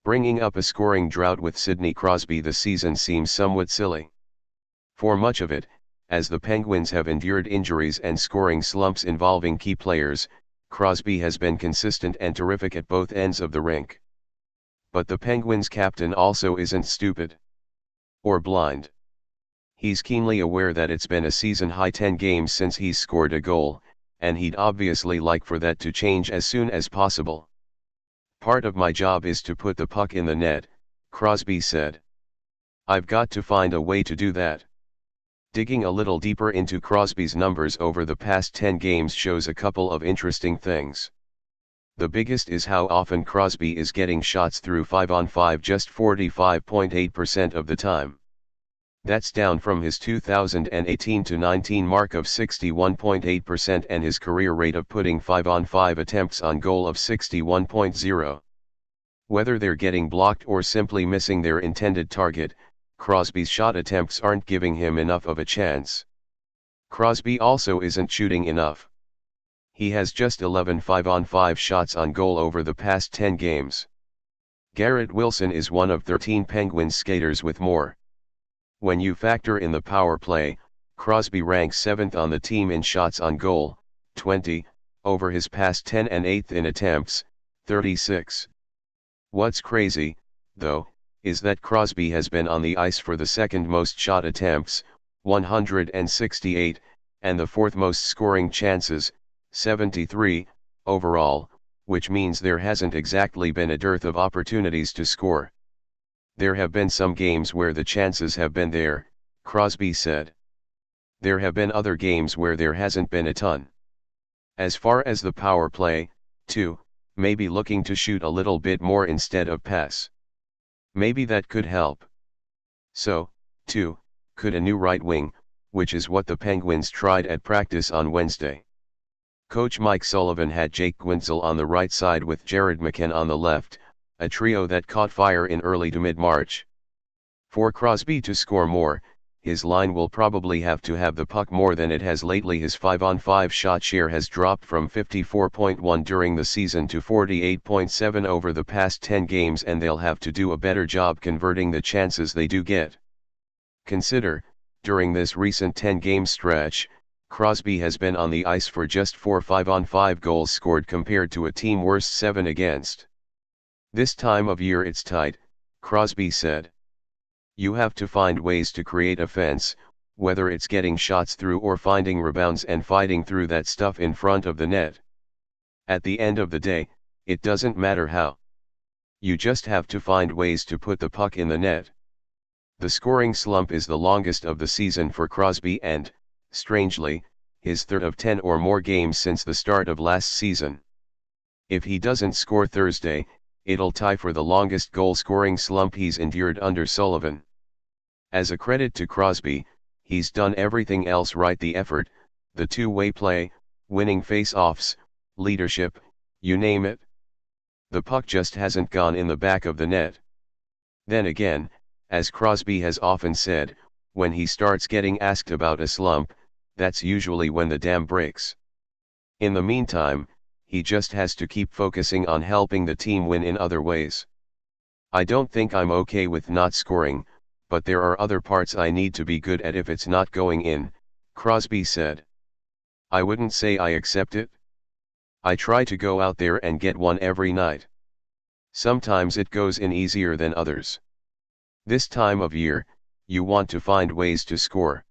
Bringing up a scoring drought with Sidney Crosby this season seems somewhat silly. For much of it, as the Penguins have endured injuries and scoring slumps involving key players, Crosby has been consistent and terrific at both ends of the rink. But the Penguins captain also isn't stupid or blind. He's keenly aware that it's been a season-high 10 games since he's scored a goal, and he'd obviously like for that to change as soon as possible. "Part of my job is to put the puck in the net," Crosby said. "I've got to find a way to do that." Digging a little deeper into Crosby's numbers over the past 10 games shows a couple of interesting things. The biggest is how often Crosby is getting shots through 5-on-5, just 45.8% of the time. That's down from his 2018-19 mark of 61.8% and his career rate of putting 5-on-5 attempts on goal of 61.0. Whether they're getting blocked or simply missing their intended target, Crosby's shot attempts aren't giving him enough of a chance. Crosby also isn't shooting enough. He has just 11 5-on-5 shots on goal over the past 10 games. Garrett Wilson is one of 13 Penguins skaters with more. When you factor in the power play, Crosby ranks 7th on the team in shots on goal, 20, over his past 10 and 8th in attempts, 36. What's crazy, though, is that Crosby has been on the ice for the second most shot attempts, 168, and the fourth most scoring chances, 73, overall, which means there hasn't exactly been a dearth of opportunities to score. "There have been some games where the chances have been there," Crosby said. "There have been other games where there hasn't been a ton. As far as the power play, too, maybe looking to shoot a little bit more instead of pass. Maybe that could help. So, too, could a new right wing, which is what the Penguins tried at practice on Wednesday. Coach Mike Sullivan had Jake Guentzel on the right side with Jared McCann on the left, a trio that caught fire in early to mid-March. For Crosby to score more, his line will probably have to have the puck more than it has lately. His 5-on-5 shot share has dropped from 54.1 during the season to 48.7 over the past 10 games, and they'll have to do a better job converting the chances they do get. Consider, during this recent 10-game stretch, Crosby has been on the ice for just 4 5-on-5 goals scored compared to a team worst 7 against. "This time of year it's tight," Crosby said. "You have to find ways to create offense, whether it's getting shots through or finding rebounds and fighting through that stuff in front of the net. At the end of the day, it doesn't matter how. You just have to find ways to put the puck in the net." The scoring slump is the longest of the season for Crosby and, strangely, his third of 10 or more games since the start of last season. If he doesn't score Thursday, it'll tie for the longest goal-scoring slump he's endured under Sullivan. As a credit to Crosby, he's done everything else right: the effort, the two-way play, winning face-offs, leadership, you name it. The puck just hasn't gone in the back of the net. Then again, as Crosby has often said, when he starts getting asked about a slump, that's usually when the dam breaks. In the meantime, he just has to keep focusing on helping the team win in other ways. "I don't think I'm okay with not scoring, but there are other parts I need to be good at if it's not going in," Crosby said. "I wouldn't say I accept it. I try to go out there and get one every night. Sometimes it goes in easier than others. This time of year, you want to find ways to score.